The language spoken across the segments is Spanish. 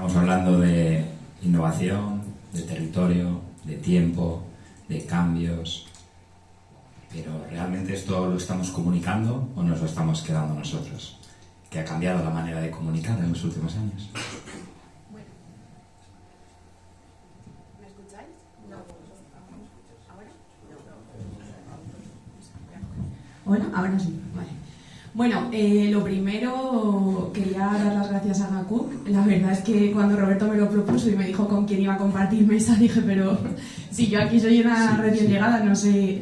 Estamos hablando de innovación, de territorio, de tiempo, de cambios. Pero ¿realmente esto lo estamos comunicando o nos lo estamos quedando nosotros? ¿Qué ha cambiado la manera de comunicar en los últimos años? Bueno. ¿Me escucháis? No. ¿Ahora? Hola, ahora sí. Vale. Bueno, lo primero quería dar las gracias a Gakuk. La verdad es que cuando Roberto me lo propuso y me dijo con quién iba a compartir mesa, dije, pero si yo aquí soy una recién llegada, no sé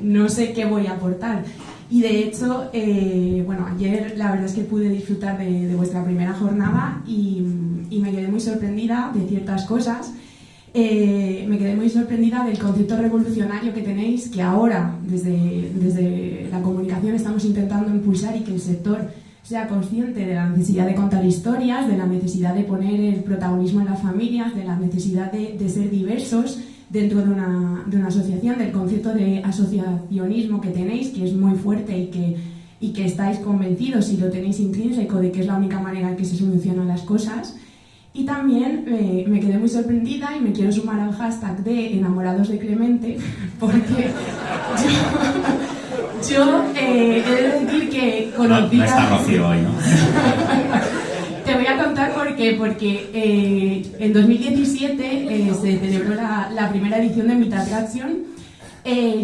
qué voy a aportar. Y de hecho, bueno, ayer la verdad es que pude disfrutar de vuestra primera jornada y me quedé muy sorprendida de ciertas cosas. Me quedé muy sorprendida del concepto revolucionario que tenéis, que ahora desde la comunicación estamos intentando impulsar y que el sector sea consciente de la necesidad de contar historias, de la necesidad de poner el protagonismo en las familias, de la necesidad de ser diversos dentro de una asociación, del concepto de asociacionismo que tenéis, que es muy fuerte y que estáis convencidos y lo tenéis intrínseco de que es la única manera en que se solucionan las cosas. Y también me quedé muy sorprendida y me quiero sumar al hashtag de enamorados de Clemente, porque yo he de decir que conocí... No está Rocío hoy, ¿no? Te voy a contar por qué, porque en 2017 se celebró la primera edición de Meet Attraction.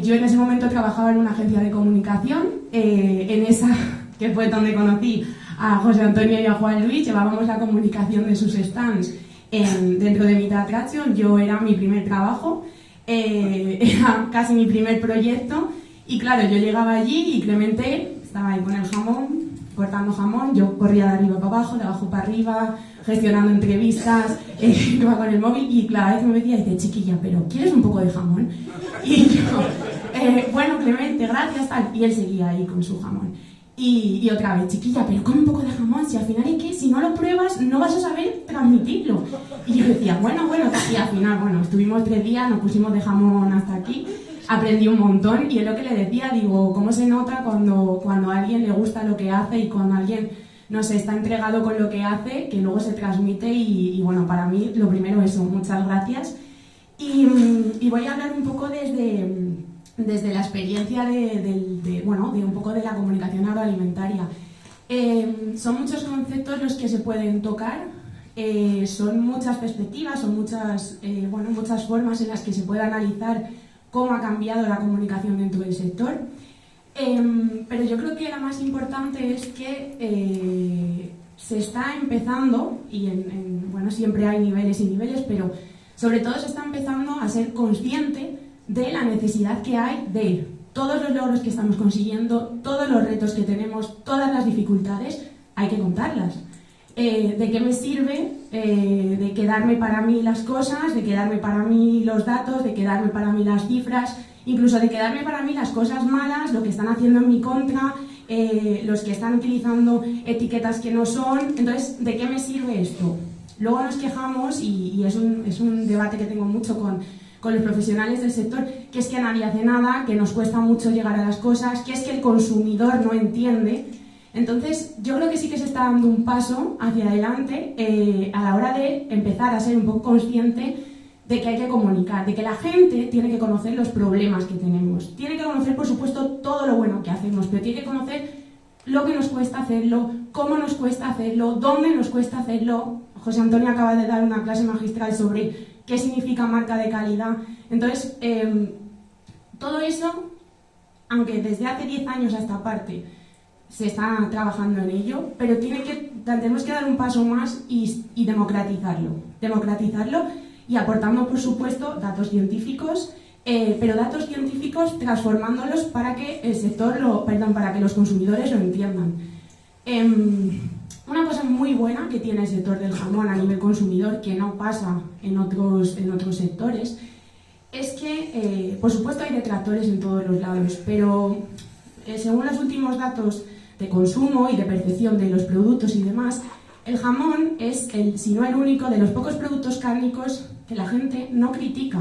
Yo en ese momento trabajaba en una agencia de comunicación, en esa que fue donde conocí a José Antonio y a Juan Luis, llevábamos la comunicación de sus stands dentro de Meet Attraction. Yo era mi primer trabajo, era casi mi primer proyecto y claro, yo llegaba allí y Clemente estaba ahí con el jamón, cortando jamón, yo corría de arriba para abajo, de abajo para arriba, gestionando entrevistas, iba con el móvil y cada vez me decía, dice, chiquilla, pero ¿quieres un poco de jamón? Y yo, bueno, Clemente, gracias, tal, y él seguía ahí con su jamón. Y otra vez, chiquilla, pero come un poco de jamón, si al final es que si no lo pruebas no vas a saber transmitirlo. Y yo decía, bueno, y al final, bueno, estuvimos 3 días, nos pusimos de jamón hasta aquí, aprendí un montón y es lo que le decía, digo, cómo se nota cuando a alguien le gusta lo que hace y cuando alguien, no sé, está entregado con lo que hace, que luego se transmite y bueno, para mí lo primero eso, muchas gracias. Y voy a hablar un poco desde la experiencia de un poco de la comunicación agroalimentaria. Son muchos conceptos los que se pueden tocar, son muchas perspectivas, son muchas formas en las que se puede analizar cómo ha cambiado la comunicación dentro del sector. Pero yo creo que la más importante es que se está empezando, y siempre hay niveles y niveles, pero sobre todo se está empezando a ser consciente de la necesidad que hay de todos los logros que estamos consiguiendo, todos los retos que tenemos, todas las dificultades, hay que contarlas. ¿De qué me sirve de quedarme para mí las cosas, de quedarme para mí los datos, de quedarme para mí las cifras, incluso de quedarme para mí las cosas malas, lo que están haciendo en mi contra, los que están utilizando etiquetas que no son? Entonces, ¿de qué me sirve esto? Luego nos quejamos, y es un debate que tengo mucho con los profesionales del sector, que es que nadie hace nada, que nos cuesta mucho llegar a las cosas, que es que el consumidor no entiende. Entonces, yo creo que sí que se está dando un paso hacia adelante a la hora de empezar a ser un poco consciente de que hay que comunicar, de que la gente tiene que conocer los problemas que tenemos, tiene que conocer, por supuesto, todo lo bueno que hacemos, pero tiene que conocer lo que nos cuesta hacerlo, cómo nos cuesta hacerlo, dónde nos cuesta hacerlo. José Antonio acaba de dar una clase magistral sobre qué significa marca de calidad. Entonces, todo eso, aunque desde hace 10 años a esta parte se está trabajando en ello, pero tenemos que dar un paso más y democratizarlo y aportando, por supuesto, datos científicos, pero datos científicos transformándolos para que para que los consumidores lo entiendan. Una cosa muy buena que tiene el sector del jamón a nivel consumidor, que no pasa en otros sectores, es que, por supuesto, hay detractores en todos los lados, pero según los últimos datos de consumo y de percepción de los productos y demás, el jamón es, si no el único, de los pocos productos cárnicos que la gente no critica.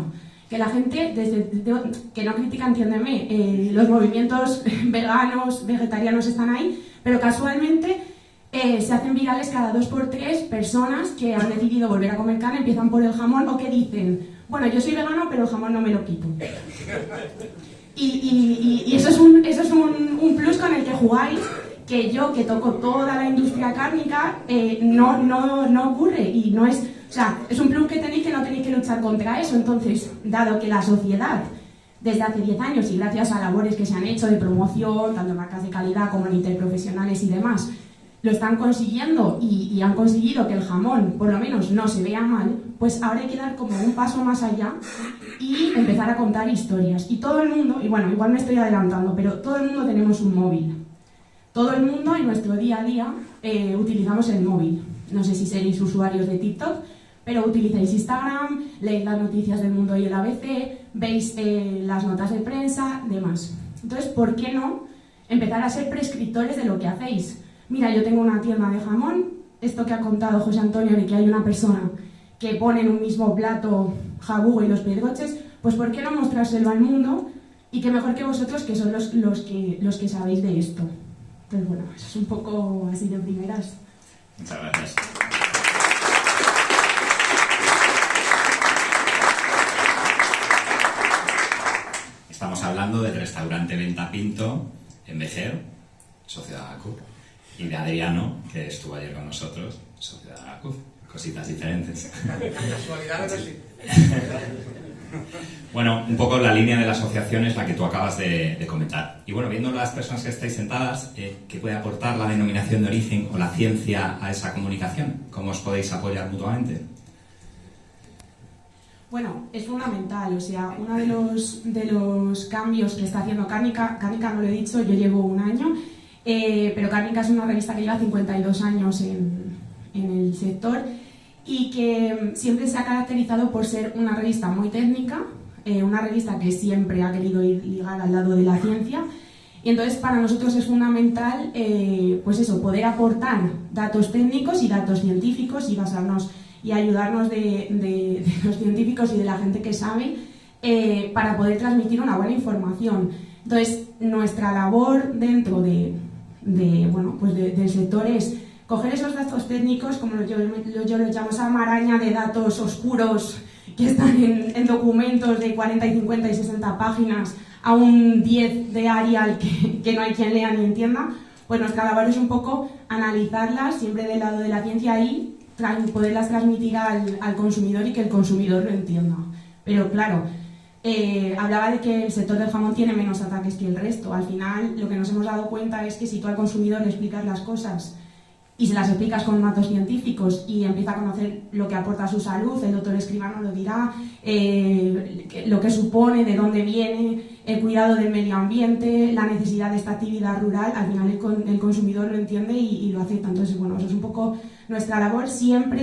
Que la gente, que no critica, entiéndeme, los movimientos veganos, vegetarianos están ahí, pero casualmente se hacen virales cada 2x3 personas que han decidido volver a comer carne, empiezan por el jamón o que dicen, bueno, yo soy vegano pero el jamón no me lo quito. Y eso es un plus con el que jugáis, que yo, que toco toda la industria cárnica, no ocurre y no es... O sea, es un plus que tenéis que no tenéis que luchar contra eso. Entonces, dado que la sociedad, desde hace 10 años y gracias a labores que se han hecho de promoción, tanto en marcas de calidad como en interprofesionales y demás, lo están consiguiendo y han conseguido que el jamón, por lo menos, no se vea mal, pues ahora hay que dar como un paso más allá y empezar a contar historias. Y todo el mundo, y bueno, igual me estoy adelantando, pero todo el mundo tenemos un móvil. Todo el mundo en nuestro día a día utilizamos el móvil. No sé si seréis usuarios de TikTok, pero utilizáis Instagram, leéis las noticias del Mundo y el ABC, veis las notas de prensa, demás. Entonces, ¿por qué no empezar a ser prescriptores de lo que hacéis? Mira, yo tengo una tienda de jamón, esto que ha contado José Antonio de que hay una persona que pone en un mismo plato jabugo y los pedroches, pues ¿por qué no mostrárselo al mundo? Y qué mejor que vosotros, que son los que sabéis de esto. Entonces, bueno, eso es un poco así de primeras. Muchas gracias. Estamos hablando del restaurante Venta Pinto en Vejer, socio de Agacuf, y de Adriano, que estuvo ayer con nosotros, socio de Agacuf. Cositas diferentes. Casualidad, pero sí. Bueno, un poco la línea de la asociación es la que tú acabas de comentar. Y bueno, viendo las personas que estáis sentadas, ¿qué puede aportar la denominación de origen o la ciencia a esa comunicación? ¿Cómo os podéis apoyar mutuamente? Bueno, es fundamental, o sea, uno de los cambios que está haciendo Cárnica no lo he dicho, yo llevo un año, pero Cárnica es una revista que lleva 52 años en el sector y que siempre se ha caracterizado por ser una revista muy técnica, una revista que siempre ha querido ir ligada al lado de la ciencia, y entonces para nosotros es fundamental pues eso, poder aportar datos técnicos y datos científicos y basarnos y ayudarnos de los científicos y de la gente que sabe para poder transmitir una buena información. Entonces, nuestra labor dentro del sector es coger esos datos técnicos, como yo los llamo esa maraña de datos oscuros que están en documentos de 40 y 50 y 60 páginas a un 10 de Arial que no hay quien lea ni entienda, pues nuestra labor es un poco analizarlas, siempre del lado de la ciencia y poderlas transmitir al consumidor y que el consumidor lo entienda. Pero claro, hablaba de que el sector del jamón tiene menos ataques que el resto. Al final, lo que nos hemos dado cuenta es que si tú al consumidor le explicas las cosas y se las explicas con datos científicos y empieza a conocer lo que aporta a su salud, el doctor Escribano lo dirá, lo que supone, de dónde viene, el cuidado del medio ambiente, la necesidad de esta actividad rural, al final el consumidor lo entiende y lo acepta. Entonces, bueno, eso es un poco nuestra labor, siempre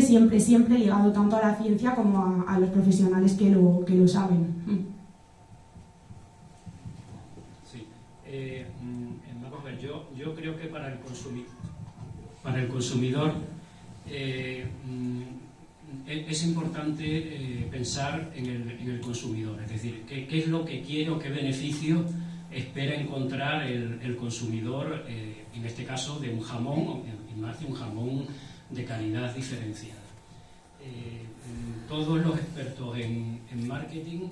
ligado tanto a la ciencia como a los profesionales que lo saben. Sí, vamos a ver, yo creo que para el consumidor es importante pensar en el consumidor, es decir, qué es lo que quiere o qué beneficio espera encontrar el consumidor, en este caso de un jamón, y más de un jamón de calidad diferenciada. Todos los expertos en marketing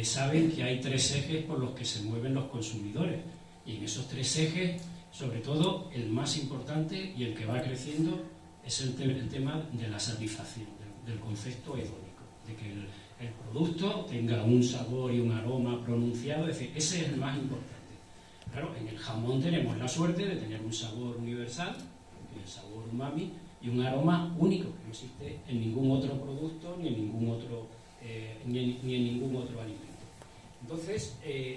saben que hay 3 ejes por los que se mueven los consumidores, y en esos 3 ejes, sobre todo, el más importante y el que va creciendo es el tema de la satisfacción, del concepto hedónico, de que el producto tenga un sabor y un aroma pronunciado, es decir, ese es el más importante. Claro, en el jamón tenemos la suerte de tener un sabor universal, el sabor umami, y un aroma único, que no existe en ningún otro producto ni en ningún otro, ni en ningún otro alimento. Entonces,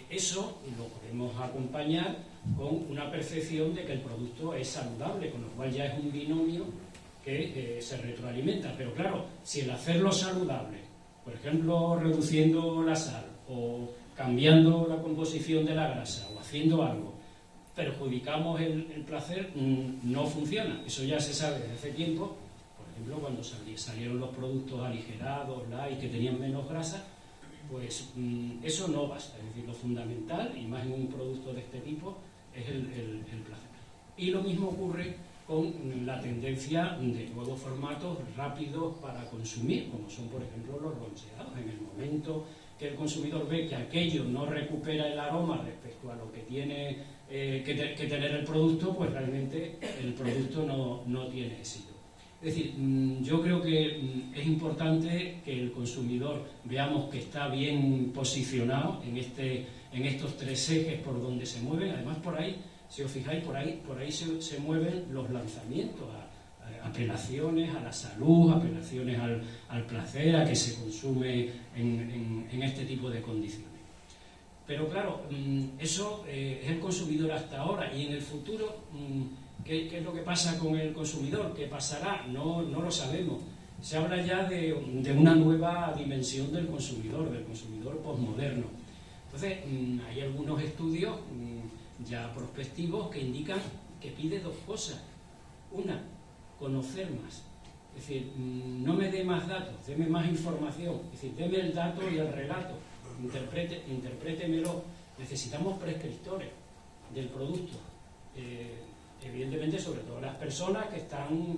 eso lo podemos acompañar con una percepción de que el producto es saludable, con lo cual ya es un binomio que se retroalimenta. Pero claro, si el hacerlo saludable, por ejemplo, reduciendo la sal o cambiando la composición de la grasa o haciendo algo, perjudicamos el placer, no funciona. Eso ya se sabe desde hace tiempo. Por ejemplo, cuando salieron los productos aligerados, light, que tenían menos grasa, pues eso no basta. Es decir, lo fundamental, y más en un producto de este tipo, es el placer. Y lo mismo ocurre con la tendencia de nuevos formatos rápidos para consumir, como son, por ejemplo, los loncheados. En el momento que el consumidor ve que aquello no recupera el aroma respecto a lo que tiene que tener el producto, pues realmente el producto no tiene éxito. Es decir, yo creo que es importante que el consumidor veamos que está bien posicionado en estos tres ejes por donde se mueven. Además, por ahí, si os fijáis, por ahí se mueven los lanzamientos, apelaciones a la salud, apelaciones al placer, a que se consume en este tipo de condiciones. Pero claro, eso es el consumidor hasta ahora, y en el futuro, ¿qué es lo que pasa con el consumidor? ¿Qué pasará? No lo sabemos. Se habla ya de una nueva dimensión del consumidor posmoderno. Entonces, hay algunos estudios ya prospectivos que indican que pide dos cosas. Una, conocer más. Es decir, no me dé más datos, deme más información. Es decir, deme el dato y el relato. Interprétemelo. Necesitamos prescriptores del producto. Evidentemente, sobre todo las personas que están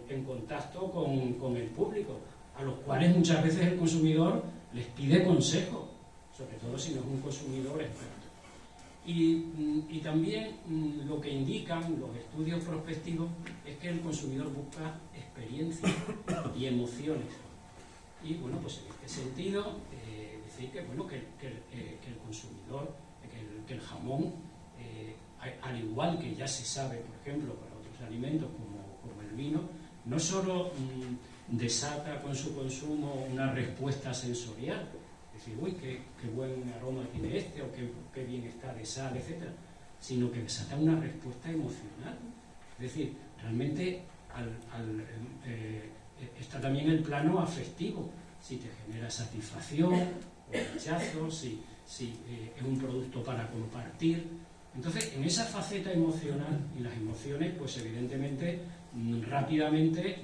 en contacto con el público, a los cuales muchas veces el consumidor les pide consejo, sobre todo si no es un consumidor experto. Y también lo que indican los estudios prospectivos es que el consumidor busca experiencia y emociones. Y bueno, pues en este sentido, decir que el consumidor, que el jamón, al igual que ya se sabe, por ejemplo, para otros alimentos como el vino, no solo desata con su consumo una respuesta sensorial, es decir, uy, qué buen aroma tiene este, o qué bien está de sal, etc., sino que desata una respuesta emocional. Es decir, realmente está también el plano afectivo, si te genera satisfacción o rechazo, si es un producto para compartir. Entonces, en esa faceta emocional y las emociones, pues evidentemente, rápidamente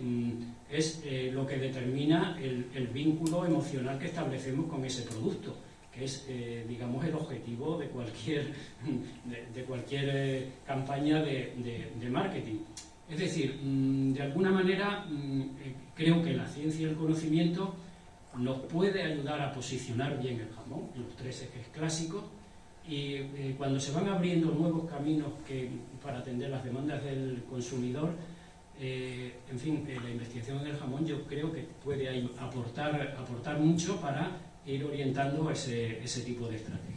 es lo que determina el vínculo emocional que establecemos con ese producto, que es, digamos, el objetivo de cualquier campaña de marketing. Es decir, de alguna manera, creo que la ciencia y el conocimiento nos puede ayudar a posicionar bien el jamón en los tres ejes clásicos. Y cuando se van abriendo nuevos caminos para atender las demandas del consumidor, en fin, la investigación del jamón yo creo que puede aportar mucho para ir orientando ese tipo de estrategia.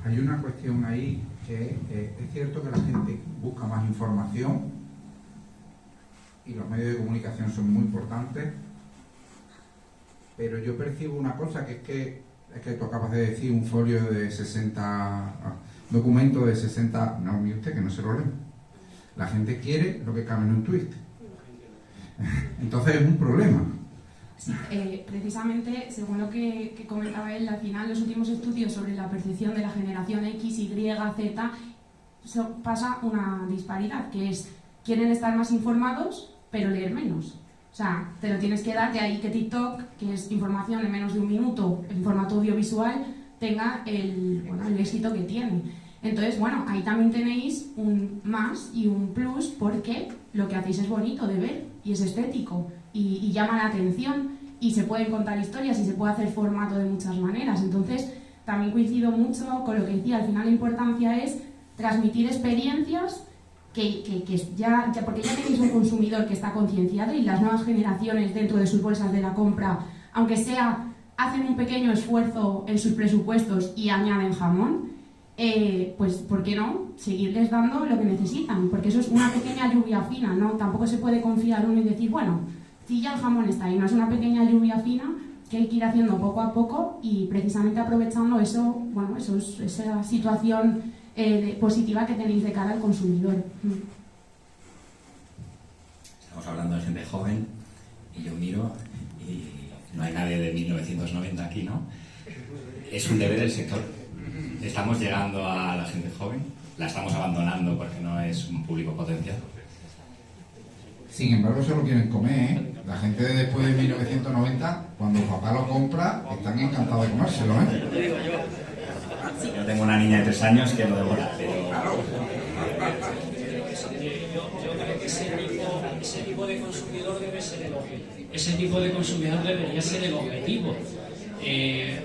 Hay una cuestión ahí que es cierto que la gente busca más información y los medios de comunicación son muy importantes. Pero yo percibo una cosa, que es que tú acabas de decir un folio de 60, documento de 60, no, mire usted, que no se lo leen. La gente quiere lo que cabe en un tuit. Entonces es un problema. Sí, precisamente, según lo que comentaba él, al final los últimos estudios sobre la percepción de la generación X, Y, Z, pasa una disparidad, que es, quieren estar más informados, pero leer menos. O sea, te lo tienes que dar, de ahí que TikTok, que es información en menos de un minuto, en formato audiovisual, tenga el éxito que tiene. Entonces, bueno, ahí también tenéis un más y un plus, porque lo que hacéis es bonito de ver y es estético y llama la atención y se pueden contar historias y se puede hacer formato de muchas maneras. Entonces, también coincido mucho con lo que decía, al final la importancia es transmitir experiencias que ya, porque ya tenéis un consumidor que está concienciado y las nuevas generaciones dentro de sus bolsas de la compra, aunque sea, hacen un pequeño esfuerzo en sus presupuestos y añaden jamón, pues ¿por qué no? Seguirles dando lo que necesitan, porque eso es una pequeña lluvia fina, ¿no? Tampoco se puede confiar uno y decir, bueno, si ya el jamón está ahí, no es una pequeña lluvia fina que hay que ir haciendo poco a poco y precisamente aprovechando eso, bueno, esa situación positiva que tenéis de cara al consumidor. Estamos hablando de gente joven y yo miro y no hay nadie de 1990 aquí, ¿no? Es un deber del sector. Estamos llegando a la gente joven, la estamos abandonando porque no es un público potencial. Sin embargo, se lo quieren comer, ¿eh? La gente de después de 1990, cuando papá lo compra, están encantados de comérselo, ¿eh? Yo tengo una niña de 3 años que lo devora, pero... Yo creo que ese tipo de consumidor debe ser el objetivo. Ese tipo de consumidor debería ser el objetivo.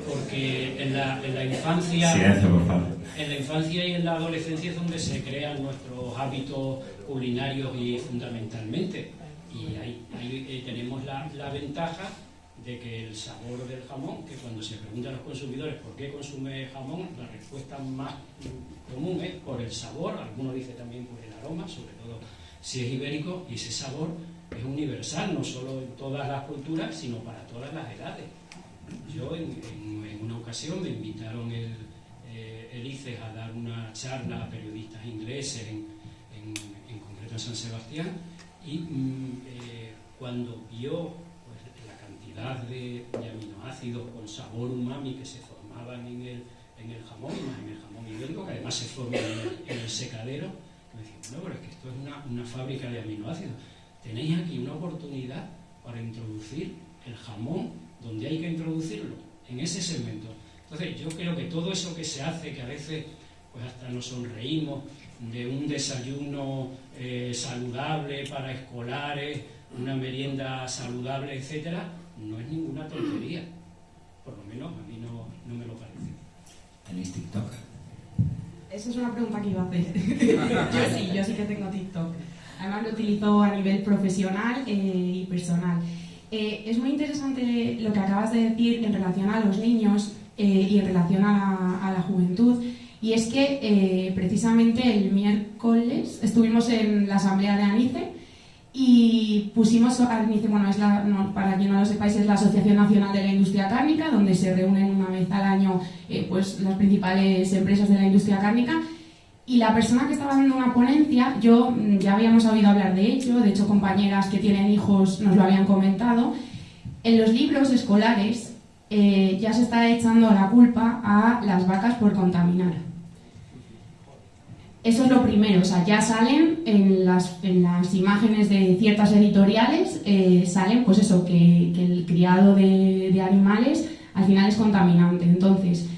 Porque en la infancia... Silencio, por favor. En la infancia y en la adolescencia es donde se crean nuestros hábitos culinarios y fundamentalmente. Y ahí tenemos la ventaja de que el sabor del jamón, que cuando se pregunta a los consumidores por qué consume jamón, la respuesta más común es por el sabor, algunos dicen también por el aroma, sobre todo si es ibérico, y ese sabor es universal, no solo en todas las culturas, sino para todas las edades. Yo en una ocasión me invitaron el ICES a dar una charla a periodistas ingleses, en concreto en San Sebastián, y cuando vio pues, la cantidad de aminoácidos con sabor umami que se formaban en el jamón, y más en el jamón ibérico, que además se forma en el secadero, me decía, bueno, pero es que esto es una fábrica de aminoácidos. Tenéis aquí una oportunidad para introducir el jamón donde hay que introducirlo, en ese segmento. Entonces yo creo que todo eso que se hace, que a veces pues hasta nos sonreímos de un desayuno saludable para escolares, una merienda saludable, etcétera, no es ninguna tontería. Por lo menos a mí no me lo parece. ¿Tenéis TikTok? Esa es una pregunta que iba a hacer. Yo sí que tengo TikTok. Además lo utilizo a nivel profesional y personal. Es muy interesante lo que acabas de decir en relación a los niños y en relación a la juventud. Y es que precisamente el miércoles estuvimos en la asamblea de ANICE y pusimos ANICE, bueno, para quien no lo sepáis, es la Asociación Nacional de la Industria Cárnica, donde se reúnen una vez al año pues las principales empresas de la industria cárnica. Y la persona que estaba dando una ponencia, ya habíamos oído hablar de hecho compañeras que tienen hijos nos lo habían comentado, en los libros escolares ya se está echando la culpa a las vacas por contaminar. Eso es lo primero, o sea, ya salen en las imágenes de ciertas editoriales, salen pues eso, que el criado de animales al final es contaminante. Entonces,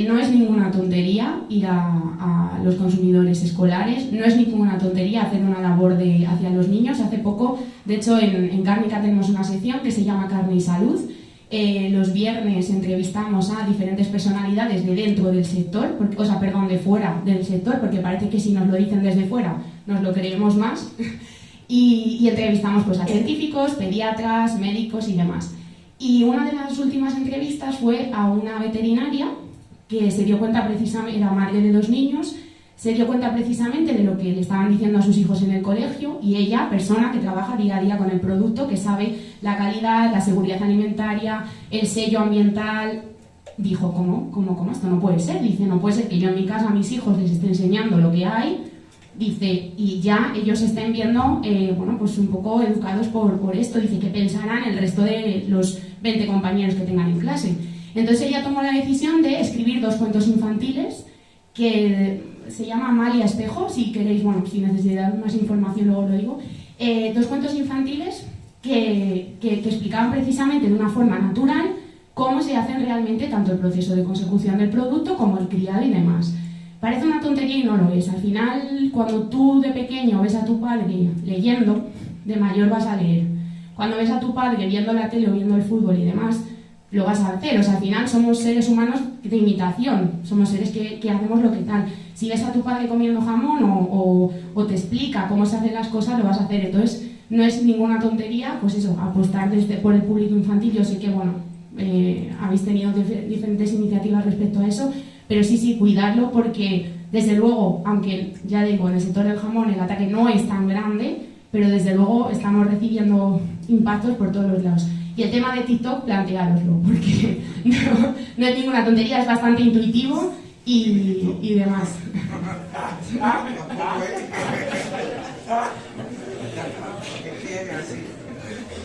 no es ninguna tontería ir a los consumidores escolares, no es ninguna tontería hacer una labor hacia los niños. Hace poco, de hecho, en Cárnica tenemos una sección que se llama Carne y Salud. Los viernes entrevistamos a diferentes personalidades de dentro del sector, de fuera del sector, porque parece que si nos lo dicen desde fuera nos lo creemos más. Y entrevistamos pues, a científicos, pediatras, médicos y demás. Y una de las últimas entrevistas fue a una veterinaria que se dio cuenta precisamente, era madre de 2 niños, se dio cuenta precisamente de lo que le estaban diciendo a sus hijos en el colegio, y ella, persona que trabaja día a día con el producto, que sabe la calidad, la seguridad alimentaria, el sello ambiental, dijo, ¿cómo? Esto no puede ser. Dice, no puede ser que yo en mi casa a mis hijos les esté enseñando lo que hay, dice, y ya ellos estén viendo, pues un poco educados por esto. Dice, que pensarán el resto de los 20 compañeros que tengan en clase. Entonces ella tomó la decisión de escribir 2 cuentos infantiles que se llama Amalia Espejo, si queréis, si necesitáis más información luego lo digo. 2 cuentos infantiles que explicaban precisamente de una forma natural cómo se hacen realmente tanto el proceso de consecución del producto como el criado y demás. Parece una tontería y no lo es. Al final, cuando tú de pequeño ves a tu padre leyendo, de mayor vas a leer. Cuando ves a tu padre viendo la tele o viendo el fútbol y demás, lo vas a hacer. O sea, al final somos seres humanos de imitación, somos seres que hacemos lo que tal. Si ves a tu padre comiendo jamón o te explica cómo se hacen las cosas, lo vas a hacer. Entonces, no es ninguna tontería, pues eso, apostar por el público infantil. Yo sé que, habéis tenido diferentes iniciativas respecto a eso, pero sí, cuidarlo, porque desde luego, aunque ya digo, en el sector del jamón el ataque no es tan grande, pero desde luego estamos recibiendo impactos por todos los lados. Y el tema de TikTok, planteároslo, porque no es ninguna tontería, es bastante intuitivo y demás.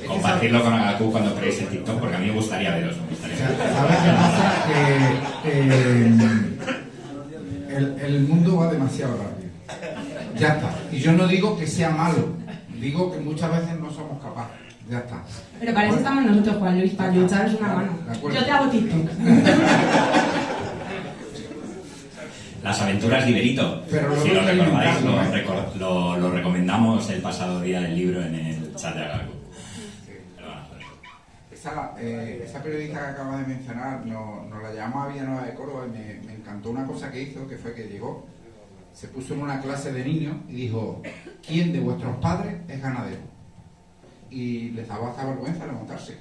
Compartirlo con Agaku cuando creéis en TikTok, porque a mí me gustaría veros. ¿Sabes qué pasa? Que el mundo va demasiado rápido. Ya está. Y yo no digo que sea malo, digo que muchas veces no somos capaces. Ya está. Pero para eso estamos nosotros, Juan Luis, para echaros una mano. Yo te hago TikTok. Las aventuras de Iberito. Pero Si lo luego recordáis, inventarlo, lo recomendamos el pasado día del libro en el chat de Agaku. Esa periodista que acabas de mencionar nos la llamamos a Villanueva de Córdoba y me encantó una cosa que hizo, que fue que llegó, se puso en una clase de niños y dijo: ¿quién de vuestros padres es ganadero? Y les daba hasta vergüenza levantarse,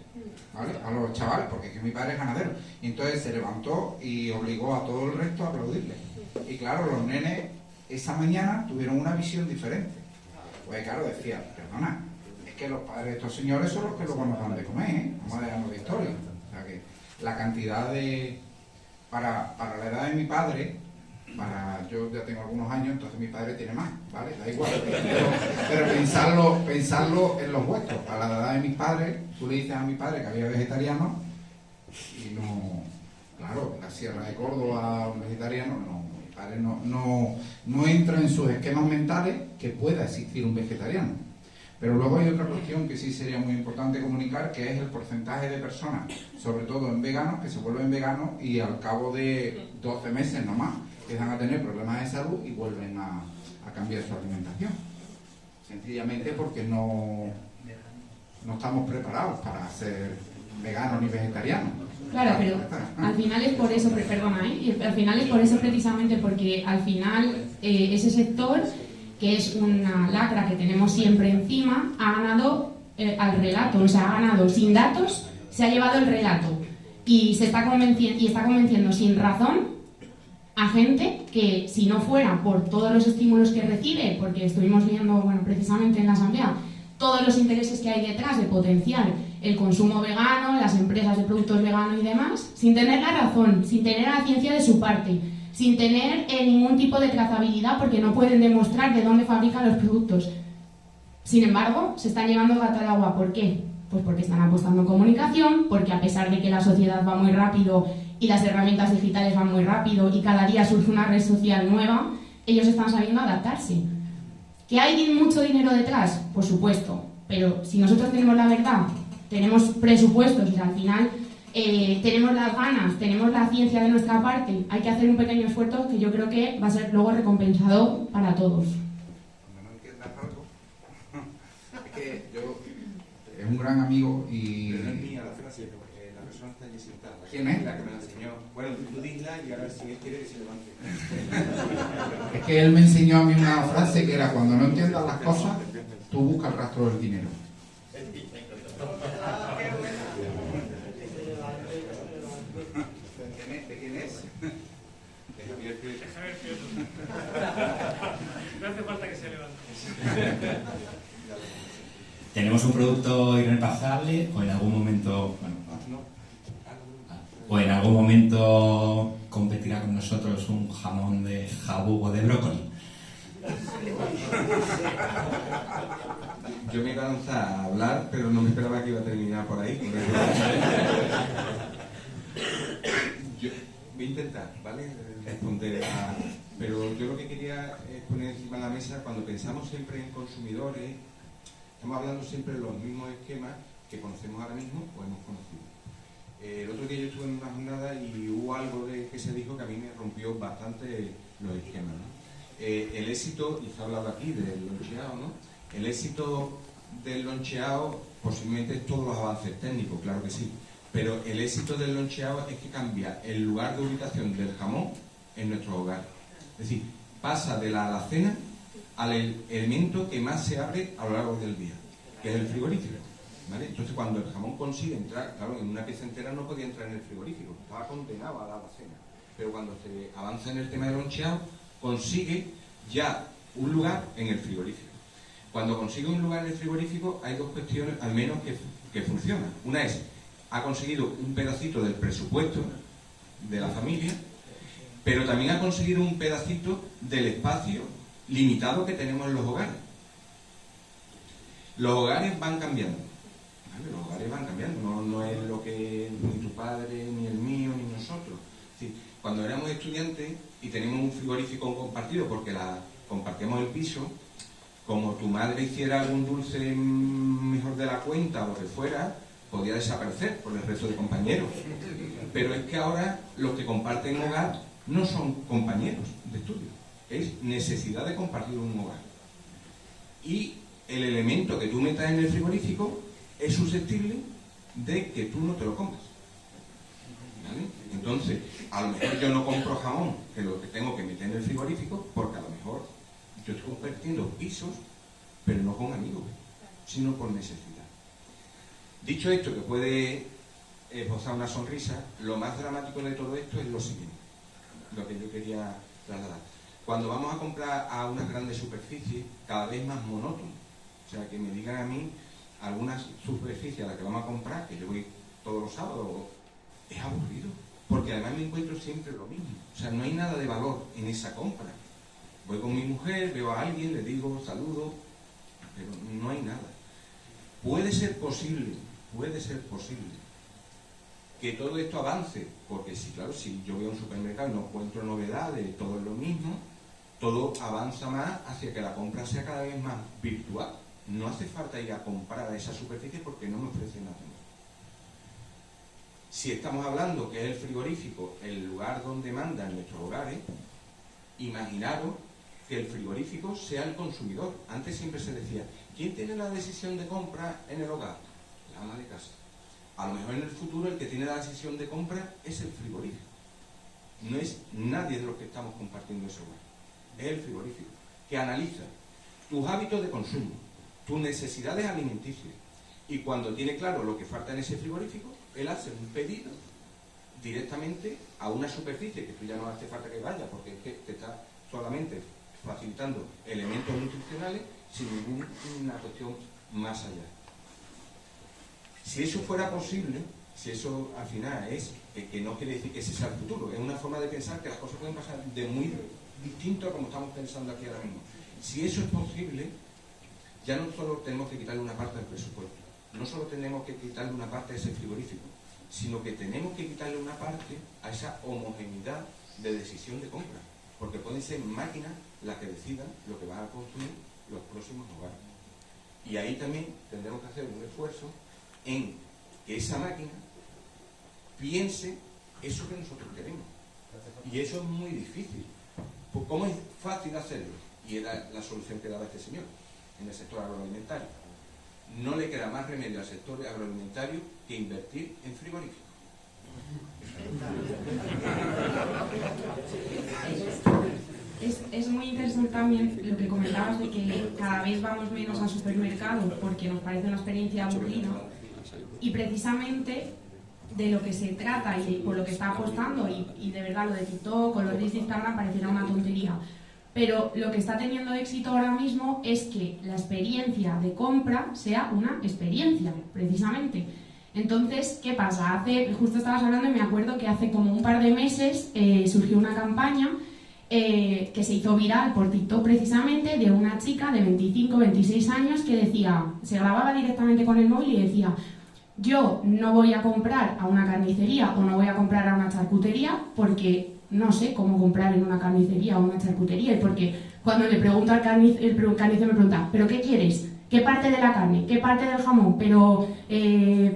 ¿vale? A los chavales, porque es que mi padre es ganadero. Y entonces se levantó y obligó a todo el resto a aplaudirle. Y claro, los nenes esa mañana tuvieron una visión diferente. Pues claro, decía, perdona, es que los padres de estos señores son los que luego nos dan de comer, ¿eh? Vamos a dejarnos de historia. O sea que la cantidad de... Para la edad de mi padre, yo ya tengo algunos años, entonces mi padre tiene más, ¿vale? Da igual. Pero pensarlo en los vuestros. A la edad de mis padres, tú le dices a mi padre que había vegetariano y no... Claro, en la Sierra de Córdoba, un vegetariano, no. Mi padre no entra en sus esquemas mentales que pueda existir un vegetariano. Pero luego hay otra cuestión que sí sería muy importante comunicar, que es el porcentaje de personas, sobre todo en veganos, que se vuelven veganos y al cabo de 12 meses nomás empiezan a tener problemas de salud y vuelven a cambiar su alimentación. Sencillamente porque no estamos preparados para ser veganos ni vegetarianos. Claro, pero al final es por eso, perdona, ¿eh? Al final es por eso precisamente, porque al final ese sector, que es una lacra que tenemos siempre encima, ha ganado al relato, o sea, ha ganado sin datos, se ha llevado el relato y está convenciendo sin razón a gente que, si no fuera por todos los estímulos que recibe, porque estuvimos viendo, bueno, precisamente en la asamblea, todos los intereses que hay detrás de potenciar el consumo vegano, las empresas de productos veganos y demás, sin tener la razón, sin tener la ciencia de su parte, sin tener ningún tipo de trazabilidad porque no pueden demostrar de dónde fabrican los productos. Sin embargo, se están llevando el gato al agua. ¿Por qué? Pues porque están apostando en comunicación, porque a pesar de que la sociedad va muy rápido y las herramientas digitales van muy rápido y cada día surge una red social nueva, ellos están sabiendo adaptarse. ¿Que hay mucho dinero detrás? Por supuesto, pero si nosotros tenemos la verdad, tenemos presupuestos y al final tenemos las ganas, tenemos la ciencia de nuestra parte, hay que hacer un pequeño esfuerzo que yo creo que va a ser luego recompensado para todos. Cuando no entiendas algo, es que es un gran amigo y... Pero no es mía la frase, la persona está allí sentada. ¿Quién es? La que me la enseñó. Bueno, tú disla y ahora si él quiere que se levante. Es que él me enseñó a mí una frase que era: cuando no entiendas las cosas, tú busca el rastro del dinero. ¿De quién es? De Javier Prieto. No hace falta que se levante. ¿Tenemos un producto irreemplazable o en algún momento, competirá con nosotros un jamón de jabugo de brócoli? Yo me iba a lanzar a hablar, pero no me esperaba que iba a terminar por ahí. Yo voy a intentar, ¿vale? Responder a... Pero yo lo que quería es poner encima de la mesa, cuando pensamos siempre en consumidores, estamos hablando siempre de los mismos esquemas que conocemos ahora mismo o hemos conocido. El otro día yo estuve en una jornada y hubo algo que se dijo que a mí me rompió bastante los esquemas, ¿no? El éxito, y se ha hablado aquí del loncheado, ¿no? El éxito del loncheado posiblemente es todos los avances técnicos, claro que sí, pero el éxito del loncheado es que cambia el lugar de ubicación del jamón en nuestro hogar. Es decir, pasa de la alacena al elemento que más se abre a lo largo del día, que es el frigorífico, ¿vale? Entonces, cuando el jamón consigue entrar, claro, en una pieza entera no podía entrar en el frigorífico, estaba condenado a la alacena, pero cuando se avanza en el tema del loncheado, consigue ya un lugar en el frigorífico. Cuando consigue un lugar en el frigorífico, hay dos cuestiones, al menos, que funcionan. Una es, ha conseguido un pedacito del presupuesto de la familia, pero también ha conseguido un pedacito del espacio limitado que tenemos en los hogares. Los hogares van cambiando, ¿vale? Los hogares van cambiando, no es lo que ni tu padre, ni el mío, ni nosotros. Es decir, cuando éramos estudiantes y teníamos un frigorífico compartido porque compartíamos el piso, como tu madre hiciera algún dulce mejor de la cuenta o lo que fuera, podía desaparecer por el resto de compañeros. Pero es que ahora los que comparten hogar no son compañeros de estudio, es necesidad de compartir un hogar. Y el elemento que tú metas en el frigorífico es susceptible de que tú no te lo comas. ¿Vale? Entonces, a lo mejor yo no compro jamón, que lo que tengo que meter en el frigorífico, porque a lo mejor yo estoy compartiendo pisos, pero no con amigos, sino por necesidad. Dicho esto, que puede esbozar una sonrisa, lo más dramático de todo esto es lo siguiente, lo que yo quería trasladar. Cuando vamos a comprar a unas grandes superficies, cada vez más monótono. O sea, que me digan a mí algunas superficies a las que vamos a comprar, que yo voy todos los sábados, es aburrido, porque además me encuentro siempre lo mismo. O sea, no hay nada de valor en esa compra. Voy con mi mujer, veo a alguien, le digo, saludo, pero no hay nada. Puede ser posible que todo esto avance, porque sí, claro, si yo voy a un supermercado y no encuentro novedades, todo es lo mismo, todo avanza más hacia que la compra sea cada vez más virtual. No hace falta ir a comprar a esa superficie porque no me ofrece nada más. Si estamos hablando que es el frigorífico el lugar donde manda en nuestros hogares, imaginaros que el frigorífico sea el consumidor. Antes siempre se decía, ¿quién tiene la decisión de compra en el hogar? La ama de casa. A lo mejor en el futuro el que tiene la decisión de compra es el frigorífico. No es nadie de los que estamos compartiendo ese hogar. Es el frigorífico, que analiza tus hábitos de consumo, tus necesidades alimenticias, y cuando tiene claro lo que falta en ese frigorífico, él hace un pedido directamente a una superficie que tú ya no hace falta que vaya, porque es que te está solamente facilitando elementos nutricionales sin ninguna cuestión más allá. Si eso fuera posible, si eso al final es, que no quiere decir que ese sea el futuro, es una forma de pensar que las cosas pueden pasar de muy distinto a como estamos pensando aquí ahora mismo. Si eso es posible, ya no solo tenemos que quitarle una parte del presupuesto, no solo tenemos que quitarle una parte a ese frigorífico, sino que tenemos que quitarle una parte a esa homogeneidad de decisión de compra, porque pueden ser máquinas las que decidan lo que van a consumir los próximos hogares. Y ahí también tendremos que hacer un esfuerzo en que esa máquina piense eso que nosotros queremos. Y eso es muy difícil. Pues ¿cómo es fácil hacerlo? Y era la solución que daba este señor en el sector agroalimentario. No le queda más remedio al sector agroalimentario que invertir en frigoríficos. Es muy interesante también lo que comentabas de que cada vez vamos menos al supermercado porque nos parece una experiencia aburrida, y precisamente de lo que se trata y por lo que está apostando, y de verdad lo de TikTok o los reels de Instagram pareciera una tontería, pero lo que está teniendo éxito ahora mismo es que la experiencia de compra sea una experiencia, precisamente. Entonces, ¿qué pasa? Justo estabas hablando y me acuerdo que hace como un par de meses surgió una campaña que se hizo viral por TikTok precisamente, de una chica de 25, 26 años que decía, se grababa directamente con el móvil y decía: yo no voy a comprar a una carnicería o no voy a comprar a una charcutería porque no sé cómo comprar en una carnicería o una charcutería, y porque cuando le pregunto al carnicero, el carnicero me pregunta, ¿pero qué quieres? ¿Qué parte de la carne? ¿Qué parte del jamón? Pero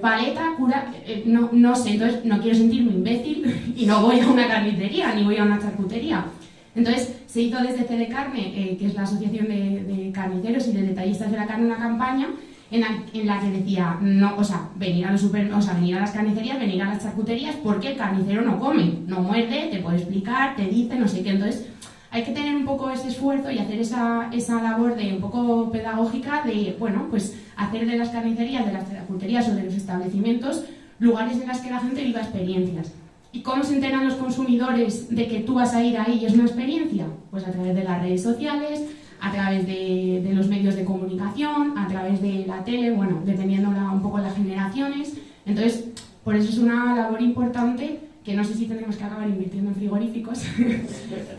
paleta, cura, no sé, entonces no quiero sentirme imbécil y no voy a una carnicería ni voy a una charcutería. Entonces se hizo desde CD Carne, que es la asociación de carniceros y de detallistas de la carne, una campaña en la que decía, no, o sea, venir a las carnicerías, venir a las charcuterías, porque el carnicero no come, no muerde, te puede explicar, te dice, no sé qué. Entonces hay que tener un poco ese esfuerzo y hacer esa labor de un poco pedagógica de, bueno, pues hacer de las carnicerías, de las charcuterías o de los establecimientos lugares en los que la gente viva experiencias. ¿Y cómo se enteran los consumidores de que tú vas a ir ahí y es una experiencia? Pues a través de las redes sociales, a través de los medios de comunicación, a través de la tele, bueno, dependiendo un poco las generaciones. Entonces, por eso es una labor importante, que no sé si tendremos que acabar invirtiendo en frigoríficos,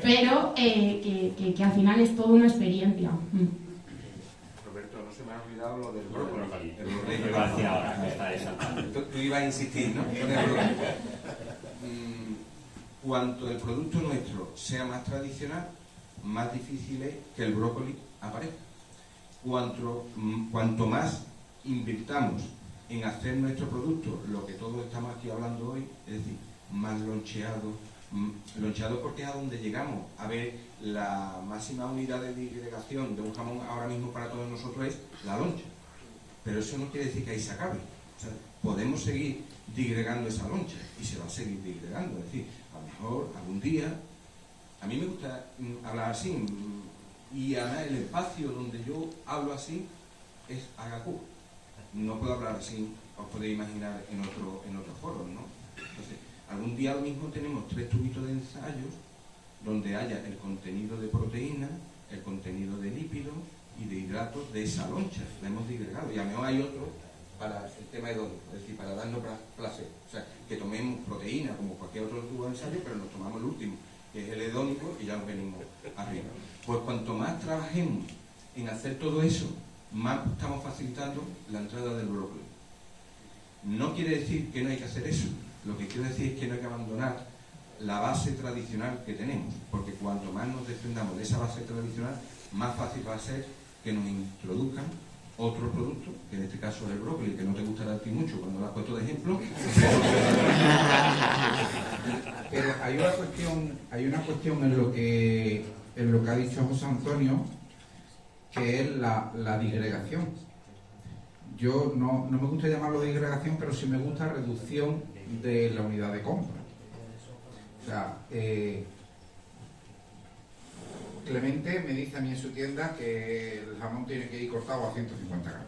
pero que al final es toda una experiencia. Roberto, no se me ha olvidado lo del brócoli. Me va hacia ahora, me está desaltando. Tú ibas a insistir, ¿no? Cuanto el producto nuestro sea más tradicional, más difícil es que el brócoli aparezca. Cuanto más invirtamos en hacer nuestro producto, lo que todos estamos aquí hablando hoy, es decir, más loncheado, Loncheado porque es a donde llegamos. A ver, la máxima unidad de digregación de un jamón ahora mismo para todos nosotros es la loncha. Pero eso no quiere decir que ahí se acabe. O sea, podemos seguir digregando esa loncha y se va a seguir digregando. Es decir, a lo mejor algún día, a mí me gusta hablar así, y además el espacio donde yo hablo así es Agacú. No puedo hablar así, os podéis imaginar en otros foros, ¿no? Entonces, algún día lo mismo tenemos 3 tubitos de ensayos donde haya el contenido de proteína, el contenido de lípidos y de hidratos de esa loncha. La hemos digregado. Y a lo mejor hay otro para el tema hedónico, es decir, para darnos placer. O sea, que tomemos proteína como cualquier otro tubo de ensayo, pero nos tomamos el último, que es el hedónico, y ya nos venimos arriba. Pues cuanto más trabajemos en hacer todo eso, más estamos facilitando la entrada del brócoli. No quiere decir que no hay que hacer eso. Lo que quiero decir es que no hay que abandonar la base tradicional que tenemos, porque cuanto más nos desprendamos de esa base tradicional, más fácil va a ser que nos introduzcan otro producto, que en este caso es el brócoli, que no te gustará a ti mucho cuando lo has puesto de ejemplo. Pero hay una cuestión en lo que ha dicho José Antonio, que es la digregación. Yo no me gusta llamarlo digregación, pero sí me gusta reducción de la unidad de compra. O sea, Clemente me dice a mí en su tienda que el jamón tiene que ir cortado a 150 gramos.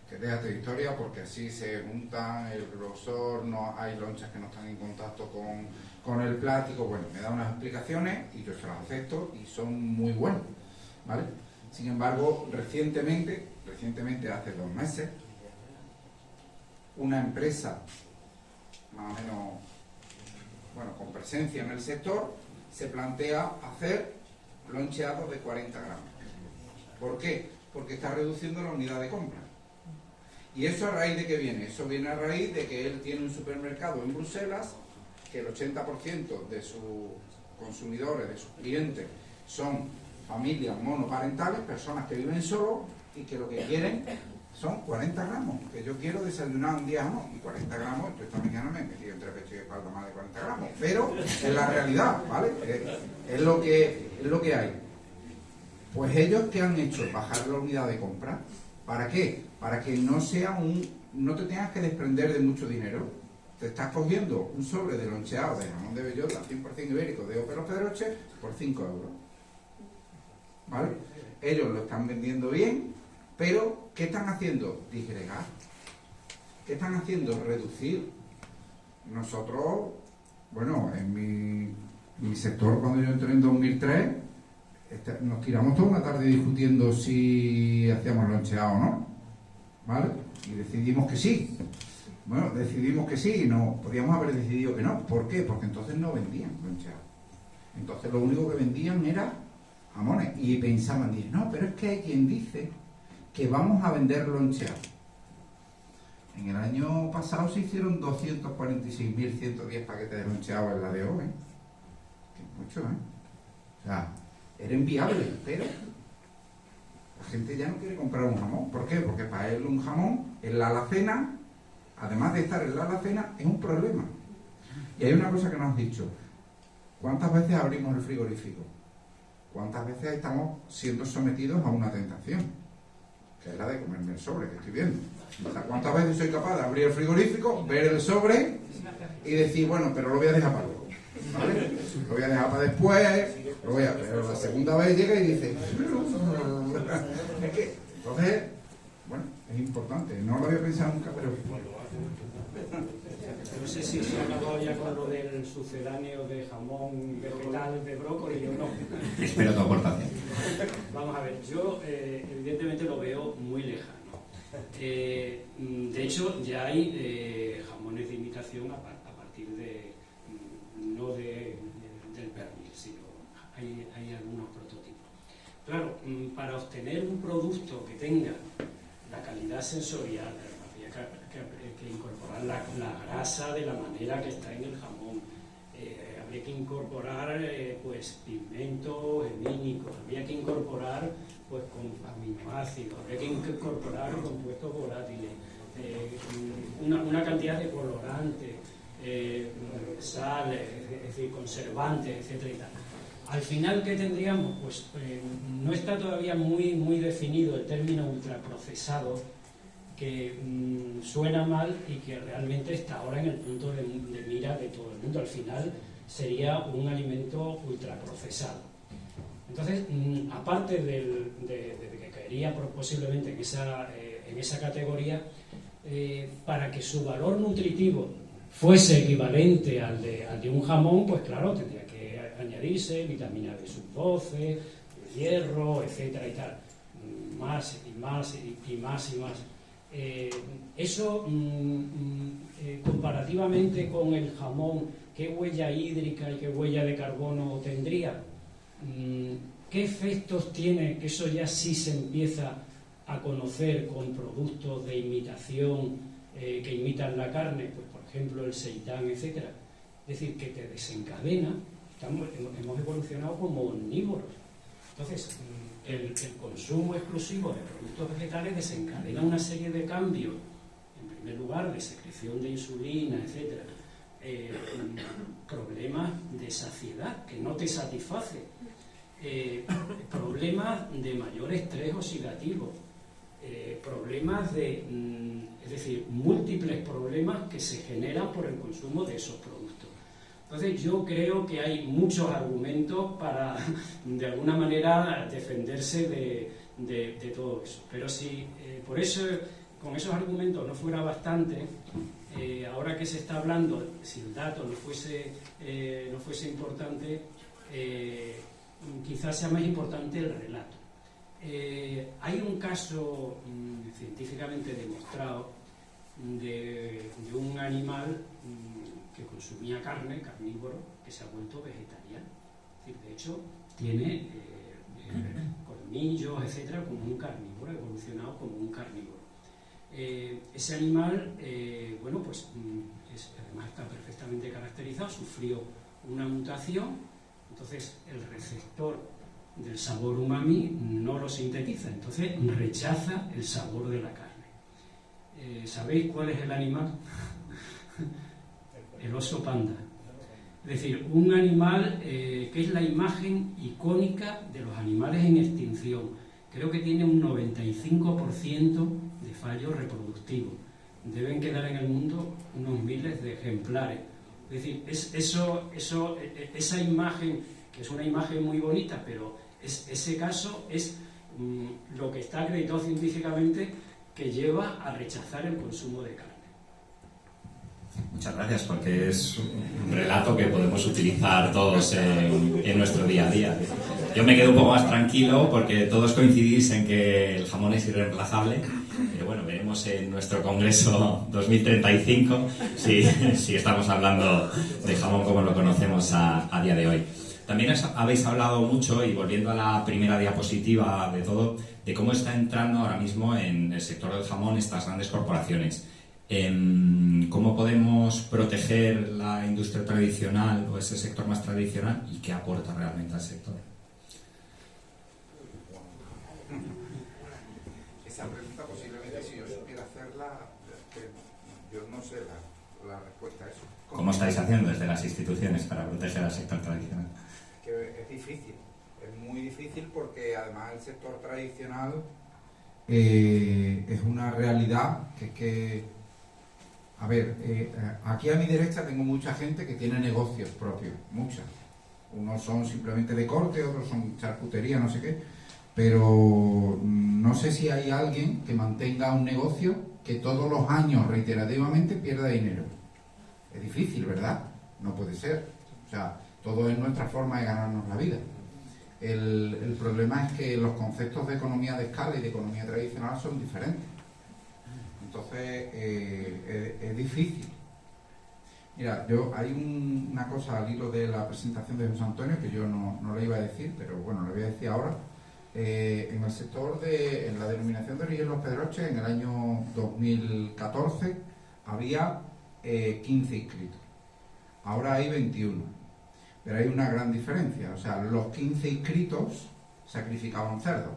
Que déjate de historia, porque así se juntan el grosor, no hay lonchas que no están en contacto con el plástico. Bueno, me da unas explicaciones y yo se las acepto y son muy buenas, ¿vale? Sin embargo, recientemente, hace 2 meses, una empresa más o menos, bueno, con presencia en el sector, se plantea hacer loncheados de 40 gramos. ¿Por qué? Porque está reduciendo la unidad de compra. ¿Y eso a raíz de qué viene? Eso viene a raíz de que él tiene un supermercado en Bruselas, que el 80% de sus consumidores, de sus clientes, son familias monoparentales, personas que viven solos y que lo que quieren son 40 gramos, que yo quiero desayunar un día jamón, y 40 gramos, yo esta mañana me he metido entre pecho y espalda más de 40 gramos, pero es la realidad, ¿vale? Es lo que hay. Pues ellos, ¿qué han hecho? Bajar la unidad de compra. ¿Para qué? Para que no te tengas que desprender de mucho dinero. Te estás cogiendo un sobre de loncheado de jamón de bellota 100% ibérico de Ópera Pedroche por 5 euros. ¿Vale? Ellos lo están vendiendo bien, pero ¿qué están haciendo? Disgregar. ¿Qué están haciendo? Reducir. Nosotros, bueno, en mi sector, cuando yo entré en 2003, nos tiramos toda una tarde discutiendo si hacíamos loncheado o no, ¿vale? Y decidimos que sí. Bueno, decidimos que sí, no podíamos haber decidido que no. ¿Por qué? Porque entonces no vendían loncheado. Entonces lo único que vendían era jamones. Y pensaban, no, pero es que hay quien dice que vamos a vender loncheado. En el año pasado se hicieron 246.110 paquetes de loncheado en la de hoy. Que es mucho, ¿eh? O sea, era inviable, pero la gente ya no quiere comprar un jamón. ¿Por qué? Porque para él un jamón en la alacena, además de estar en la alacena, es un problema. Y hay una cosa que nos has dicho. ¿Cuántas veces abrimos el frigorífico? ¿Cuántas veces estamos siendo sometidos a una tentación? Que es la de comerme el sobre que estoy viendo. O sea, ¿cuántas veces soy capaz de abrir el frigorífico, ver el sobre y decir, bueno, pero lo voy a dejar para luego, ¿vale? Lo voy a dejar para después, pero la segunda vez llega y dice, es que, entonces, bueno, es importante. No lo había pensado nunca, pero... No sé si se ha acabado ya con lo del sucedáneo de jamón vegetal de brócoli o no. Espero tu aportación. Vamos a ver, yo evidentemente lo veo muy lejano. De hecho, ya hay jamones de imitación a partir de, no del pernil, sino hay algunos prototipos. Claro, para obtener un producto que tenga la calidad sensorial, habría que incorporar la grasa de la manera que está en el jamón, habría que incorporar pues pigmentos hemínicos, habría que incorporar pues con aminoácidos, habría que incorporar compuestos volátiles, una cantidad de colorantes, sal, es decir, conservantes, etcétera y tal. Al final, ¿qué tendríamos? Pues no está todavía muy definido el término ultraprocesado, que suena mal y que realmente está ahora en el punto de mira de todo el mundo. Al final sería un alimento ultraprocesado. Entonces, aparte de que caería posiblemente en esa categoría, para que su valor nutritivo fuese equivalente al de un jamón, pues claro, tendría que añadirse vitamina B sub 12, hierro, etcétera y tal, más y más y más y más. Eso, comparativamente con el jamón, ¿qué huella hídrica y qué huella de carbono tendría? ¿Qué efectos tiene? Que eso ya sí se empieza a conocer con productos de imitación que imitan la carne, pues por ejemplo el seitán, etcétera. Es decir, que te desencadena. Hemos evolucionado como omnívoros. Entonces, el consumo exclusivo de productos vegetales desencadena una serie de cambios, en primer lugar de secreción de insulina, etcétera, problemas de saciedad que no te satisface, problemas de mayor estrés oxidativo, problemas es decir, múltiples problemas que se generan por el consumo de esos productos. Entonces yo creo que hay muchos argumentos para, de alguna manera, defenderse de todo eso. Pero si por eso, con esos argumentos no fuera bastante, ahora que se está hablando, si el dato no fuese importante, quizás sea más importante el relato. Hay un caso científicamente demostrado de un animal que consumía carne, carnívoro, que se ha vuelto vegetariano. Es decir, de hecho, tiene colmillos, etcétera, como un carnívoro, ha evolucionado como un carnívoro. Ese animal, bueno, pues además está perfectamente caracterizado, sufrió una mutación, entonces el receptor del sabor umami no lo sintetiza, entonces rechaza el sabor de la carne. ¿Sabéis cuál es el animal? El oso panda. Es decir, un animal que es la imagen icónica de los animales en extinción. Creo que tiene un 95% de fallo reproductivo. Deben quedar en el mundo unos miles de ejemplares. Es decir, esa imagen, que es una imagen muy bonita, pero ese caso es lo que está acreditado científicamente que lleva a rechazar el consumo de carne. Muchas gracias, porque es un relato que podemos utilizar todos en nuestro día a día. Yo me quedo un poco más tranquilo porque todos coincidís en que el jamón es irreemplazable, pero bueno, veremos en nuestro congreso 2035 si estamos hablando de jamón como lo conocemos a día de hoy. También habéis hablado mucho, y volviendo a la primera diapositiva de todo, de cómo está entrando ahora mismo en el sector del jamón estas grandes corporaciones. ¿Cómo podemos proteger la industria tradicional o ese sector más tradicional y qué aporta realmente al sector? Esa pregunta posiblemente, si yo supiera hacerla, yo no sé la respuesta a eso. ¿Cómo estáis haciendo desde las instituciones para proteger al sector tradicional? Que es difícil, es muy difícil porque además el sector tradicional es una realidad a ver, aquí a mi derecha tengo mucha gente que tiene negocios propios, muchas. Unos son simplemente de corte, otros son charcutería, no sé qué, pero no sé si hay alguien que mantenga un negocio que todos los años reiterativamente pierda dinero. Es difícil, ¿verdad? No puede ser. O sea, todo es nuestra forma de ganarnos la vida. El problema es que los conceptos de economía de escala y de economía tradicional son diferentes. Entonces, es difícil. Mira, hay una cosa al hilo de la presentación de José Antonio que yo no le iba a decir, pero bueno, le voy a decir ahora. En el sector en la denominación de origen Los Pedroches, en el año 2014 había 15 inscritos. Ahora hay 21. Pero hay una gran diferencia. O sea, los 15 inscritos sacrificaban cerdos.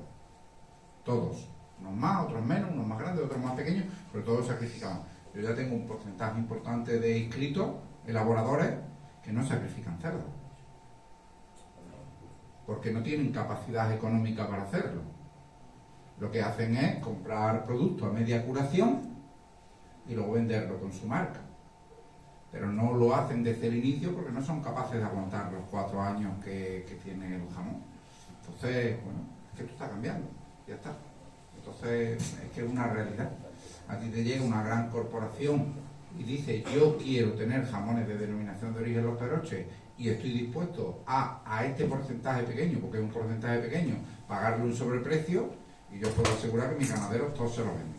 Todos. Unos más, otros menos, unos más grandes, otros más pequeños, pero todos sacrificaban. Yo ya tengo un porcentaje importante de inscritos elaboradores que no sacrifican cerdo, porque no tienen capacidad económica para hacerlo. Lo que hacen es comprar producto a media curación y luego venderlo con su marca. Pero no lo hacen desde el inicio porque no son capaces de aguantar los 4 años que tiene el jamón. Entonces, bueno, es que esto está cambiando, ya está. Entonces, es que es una realidad. A ti te llega una gran corporación y dice, yo quiero tener jamones de denominación de origen Los Pedroches y estoy dispuesto a este porcentaje pequeño, porque es un porcentaje pequeño, pagarle un sobreprecio, y yo puedo asegurar que mis ganaderos todos se lo venden.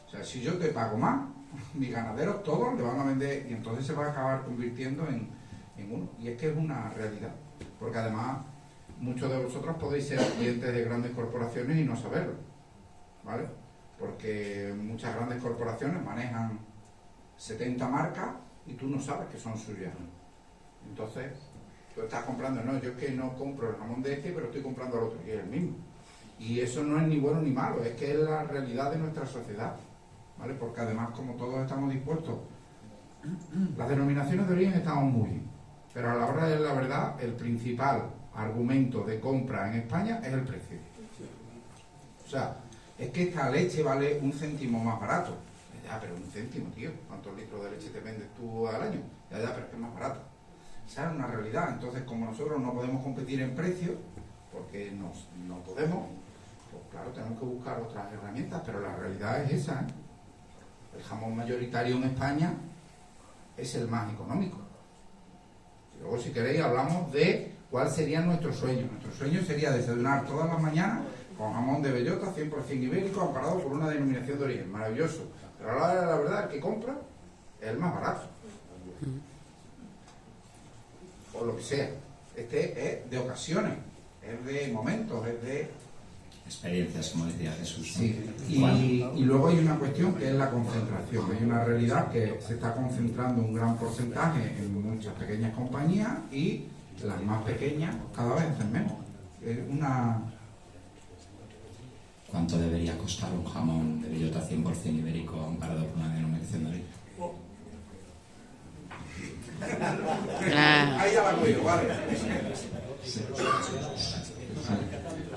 O sea, si yo te pago más, mis ganaderos todos le van a vender, y entonces se va a acabar convirtiendo en uno. Y es que es una realidad, porque además muchos de vosotros podéis ser clientes de grandes corporaciones y no saberlo, ¿vale? Porque muchas grandes corporaciones manejan 70 marcas y tú no sabes que son suyas. Entonces, tú estás comprando, no, yo es que no compro el jamón de este, pero estoy comprando el otro, y es el mismo. Y eso no es ni bueno ni malo, es que es la realidad de nuestra sociedad, ¿vale? Porque además, como todos estamos dispuestos, las denominaciones de origen estamos muy bien, pero a la hora de la verdad, el principal argumento de compra en España es el precio. O sea, es que esta leche vale 1 céntimo más barato. Ya, pero 1 céntimo, tío, ¿cuántos litros de leche te vendes tú al año? Ya, pero es que es más barato. Esa es una realidad. Entonces, como nosotros no podemos competir en precio, porque no podemos, pues claro, tenemos que buscar otras herramientas, pero la realidad es esa, ¿eh? El jamón mayoritario en España es el más económico. Y luego, si queréis, hablamos de cuál sería nuestro sueño. Nuestro sueño sería desayunar todas las mañanas con jamón de bellota 100% ibérico, amparado por una denominación de origen. Maravilloso. Pero a la hora de la verdad, el que compra es el más barato. O lo que sea. Este es de ocasiones, es de momentos, es de experiencias, como decía Jesús, ¿no? Sí. Y luego hay una cuestión que es la concentración. Hay una realidad que se está concentrando un gran porcentaje en muchas pequeñas compañías y las más pequeñas cada vez hacen menos. Es una... ¿Cuánto debería costar un jamón de bellota 100% ibérico amparado por una denominación de origen? Ahí ya la cuido, vale.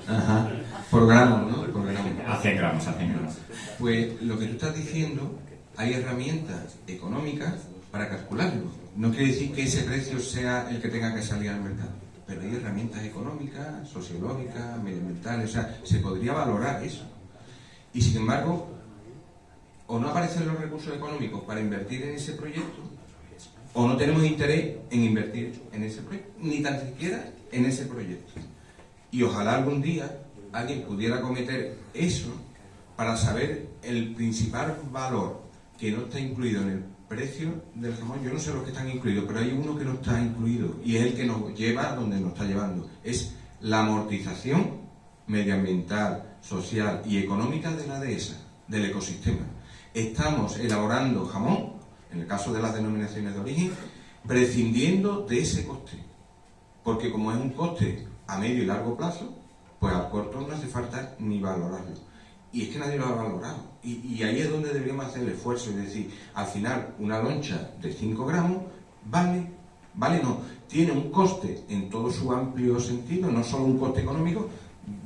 Ajá. Por gramo, ¿no? Por gramo. A 100 gramos, a 100 gramos. Pues lo que tú estás diciendo, hay herramientas económicas para calcularlo. No quiere decir que ese precio sea el que tenga que salir al mercado, pero hay herramientas económicas, sociológicas, medioambientales, o sea, se podría valorar eso. Y sin embargo, o no aparecen los recursos económicos para invertir en ese proyecto, o no tenemos interés en invertir en ese proyecto, ni tan siquiera en ese proyecto. Y ojalá algún día alguien pudiera cometer eso para saber el principal valor que no está incluido en el precio del jamón. Yo no sé los que están incluidos, pero hay uno que no está incluido y es el que nos lleva a donde nos está llevando. Es la amortización medioambiental, social y económica de la dehesa, del ecosistema. Estamos elaborando jamón, en el caso de las denominaciones de origen, prescindiendo de ese coste. Porque como es un coste a medio y largo plazo, pues al corto no hace falta ni valorarlo. Y es que nadie lo ha valorado. Y ahí es donde deberíamos hacer el esfuerzo. Es decir, al final, una loncha de 5 gramos vale no, tiene un coste en todo su amplio sentido, no solo un coste económico,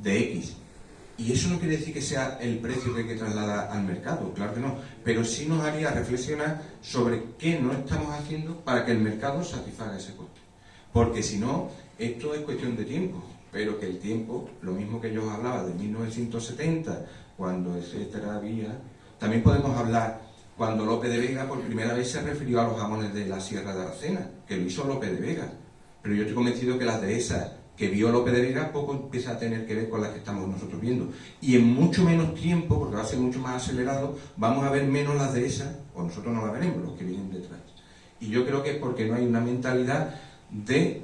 de X. Y eso no quiere decir que sea el precio que hay que trasladar al mercado, claro que no. Pero sí nos haría reflexionar sobre qué no estamos haciendo para que el mercado satisfaga ese coste. Porque si no, esto es cuestión de tiempo. Pero que el tiempo, lo mismo que yo hablaba de 1970, cuando etcétera había, también podemos hablar cuando Lope de Vega por primera vez se refirió a los jamones de la Sierra de Aracena, que lo hizo Lope de Vega. Pero yo estoy convencido que las dehesas que vio Lope de Vega poco empieza a tener que ver con las que estamos nosotros viendo. Y en mucho menos tiempo, porque va a ser mucho más acelerado, vamos a ver menos las dehesas, o nosotros no las veremos, los que vienen detrás. Y yo creo que es porque no hay una mentalidad de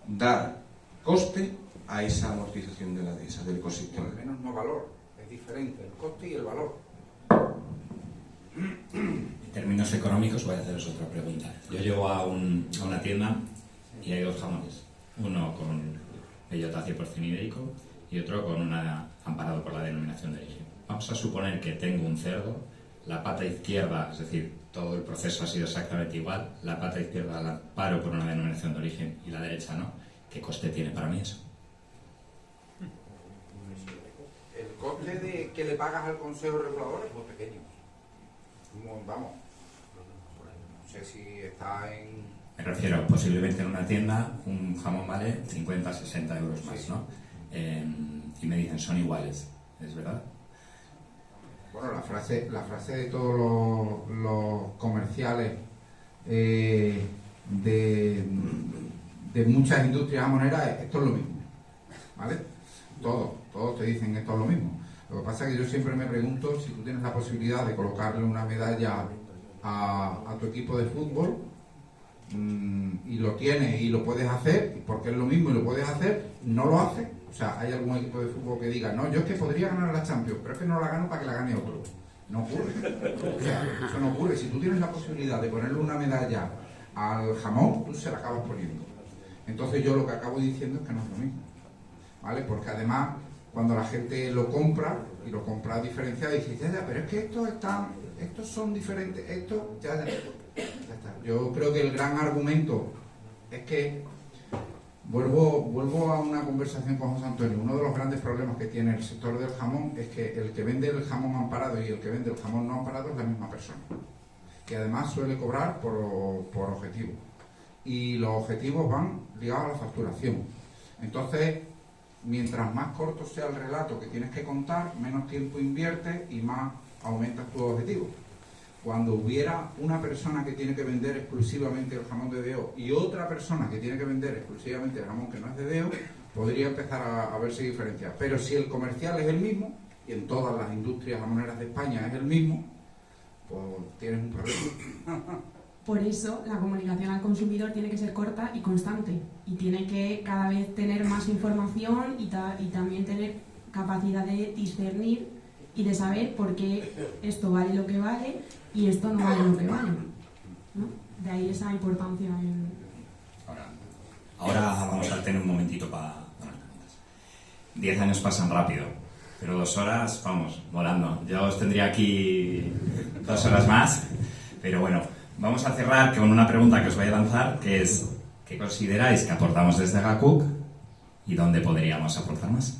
dar coste a esa amortización de la dehesa, del ecosistema. Por lo menos no valor, es diferente el coste y el valor. En términos económicos voy a haceros otra pregunta. Yo llego a una tienda y hay 2 jamones. Uno con bellota 100% ibérico y otro con una amparado por la denominación de origen. Vamos a suponer que tengo un cerdo, la pata izquierda, es decir, todo el proceso ha sido exactamente igual, la pata izquierda la paro por una denominación de origen y la derecha no, ¿qué coste tiene para mí eso? El coste de que le pagas al Consejo Regulador es muy pequeño. Vamos, no sé si está en... Me refiero, posiblemente en una tienda un jamón vale 50, 60 euros más, ¿no? Y me dicen, son iguales, ¿es verdad? Bueno, la frase de todos los comerciales de muchas industrias jamoneras es esto es lo mismo, ¿vale? Todos te dicen esto es lo mismo. Lo que pasa es que yo siempre me pregunto si tú tienes la posibilidad de colocarle una medalla a tu equipo de fútbol y lo tienes y lo puedes hacer, porque es lo mismo y lo puedes hacer, no lo haces. O sea, hay algún equipo de fútbol que diga, no, yo es que podría ganar la Champions, pero es que no la gano para que la gane otro. No ocurre. O sea, eso no ocurre. Si tú tienes la posibilidad de ponerle una medalla al jamón, tú se la acabas poniendo. Entonces yo lo que acabo diciendo es que no es lo mismo, ¿vale? Porque además, cuando la gente lo compra, y lo compra diferenciado, y dice, ya, pero es que estos son diferentes, ya está. Yo creo que el gran argumento es que vuelvo a una conversación con José Antonio. Uno de los grandes problemas que tiene el sector del jamón es que el que vende el jamón amparado y el que vende el jamón no amparado es la misma persona, que además suele cobrar por objetivo, y los objetivos van ligados a la facturación. Entonces, mientras más corto sea el relato que tienes que contar, menos tiempo inviertes y más aumentas tus objetivos. Cuando hubiera una persona que tiene que vender exclusivamente el jamón de Deo y otra persona que tiene que vender exclusivamente el jamón que no es de Deo, podría empezar a verse diferencias. Pero si el comercial es el mismo, y en todas las industrias jamoneras de España es el mismo, pues tienes un problema. Por eso la comunicación al consumidor tiene que ser corta y constante, y tiene que cada vez tener más información y también tener capacidad de discernir y de saber por qué esto vale lo que vale y esto no vale lo que vale, ¿no? De ahí esa importancia en... Ahora vamos a tener un momentito para las preguntas. 10 años pasan rápido, pero 2 horas, vamos, volando. Yo os tendría aquí 2 horas más, pero bueno, vamos a cerrar con una pregunta que os voy a lanzar, que es, ¿qué consideráis que aportamos desde Gacuk y dónde podríamos aportar más?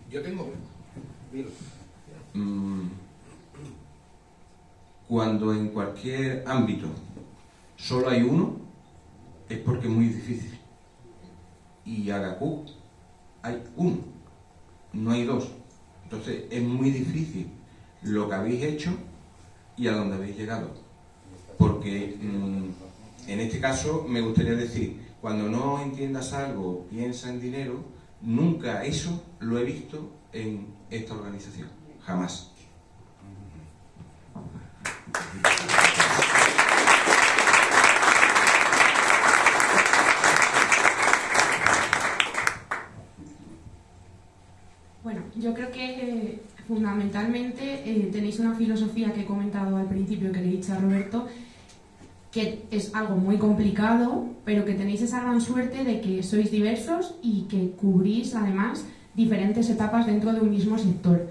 Yo tengo Cuando en cualquier ámbito solo hay uno, es porque es muy difícil. Y a Gacuk hay uno, no hay dos. Entonces es muy difícil lo que habéis hecho y a dónde habéis llegado. Porque en este caso me gustaría decir, cuando no entiendas algo, piensa en dinero. Nunca eso lo he visto en esta organización, jamás. Bueno, yo creo que fundamentalmente tenéis una filosofía que he comentado al principio, que le he dicho a Roberto, que es algo muy complicado, pero que tenéis esa gran suerte de que sois diversos y que cubrís además diferentes etapas dentro de un mismo sector.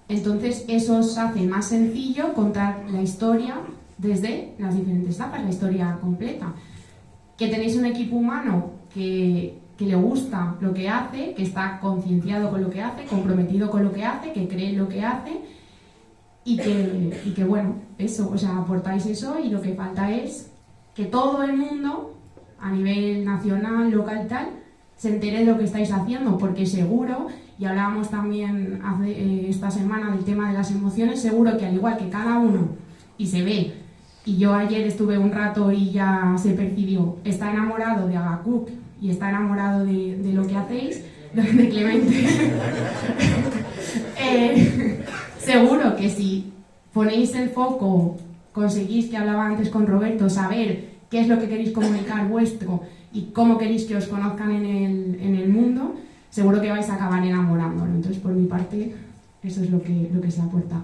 Entonces eso os hace más sencillo contar la historia desde las diferentes etapas, la historia completa. Que tenéis un equipo humano que le gusta lo que hace, que está concienciado con lo que hace, comprometido con lo que hace, que cree en lo que hace, y que bueno, eso, o sea, aportáis eso, y lo que falta es que todo el mundo, a nivel nacional, local y tal, se entere de lo que estáis haciendo, porque seguro, y hablábamos también esta semana del tema de las emociones, seguro que al igual que cada uno, y se ve, y yo ayer estuve un rato y ya se percibió, está enamorado de Agacuk y está enamorado de lo que hacéis, de Clemente. Seguro que si ponéis el foco, conseguís, que hablaba antes con Roberto, saber qué es lo que queréis comunicar vuestro y cómo queréis que os conozcan en el mundo, seguro que vais a acabar enamorándolo. Entonces, por mi parte, eso es lo que se aporta.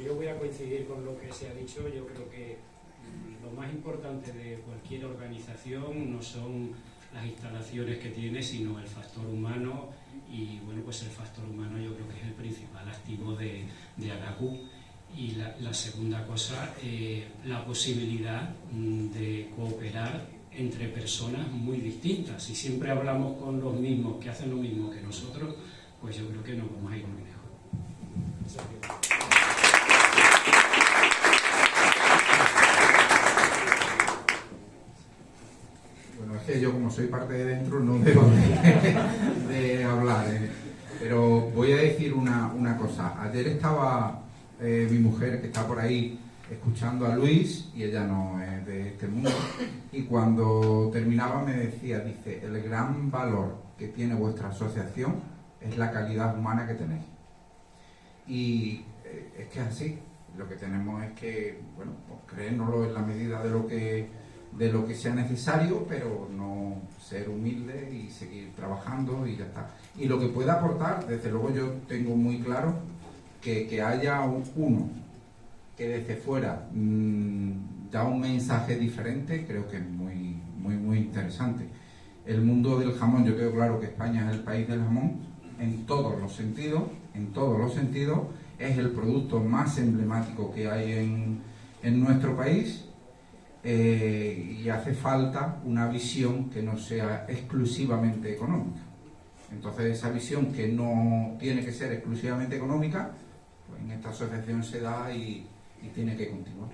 Yo voy a coincidir con lo que se ha dicho. Yo creo que importante de cualquier organización no son las instalaciones que tiene, sino el factor humano, y bueno, pues el factor humano yo creo que es el principal activo de Agaku. Y la segunda cosa, la posibilidad de cooperar entre personas muy distintas. Si siempre hablamos con los mismos que hacen lo mismo que nosotros, pues yo creo que nos vamos a ir muy lejos. Bueno, es que yo como soy parte de dentro no debo de hablar, pero voy a decir una cosa. Ayer estaba mi mujer, que está por ahí, escuchando a Luis, y ella no es de este mundo, y cuando terminaba me decía, dice, el gran valor que tiene vuestra asociación es la calidad humana que tenéis. Y es que es así. Lo que tenemos es que, bueno, pues creérnoslo en la medida de lo que sea necesario, pero no ser humilde y seguir trabajando y ya está. Y lo que pueda aportar, desde luego yo tengo muy claro que haya uno que desde fuera da un mensaje diferente, creo que es muy interesante. El mundo del jamón, yo tengo claro que España es el país del jamón en todos los sentidos, es el producto más emblemático que hay en nuestro país, y hace falta una visión que no sea exclusivamente económica. Entonces esa visión que no tiene que ser exclusivamente económica, pues en esta asociación se da y tiene que continuar.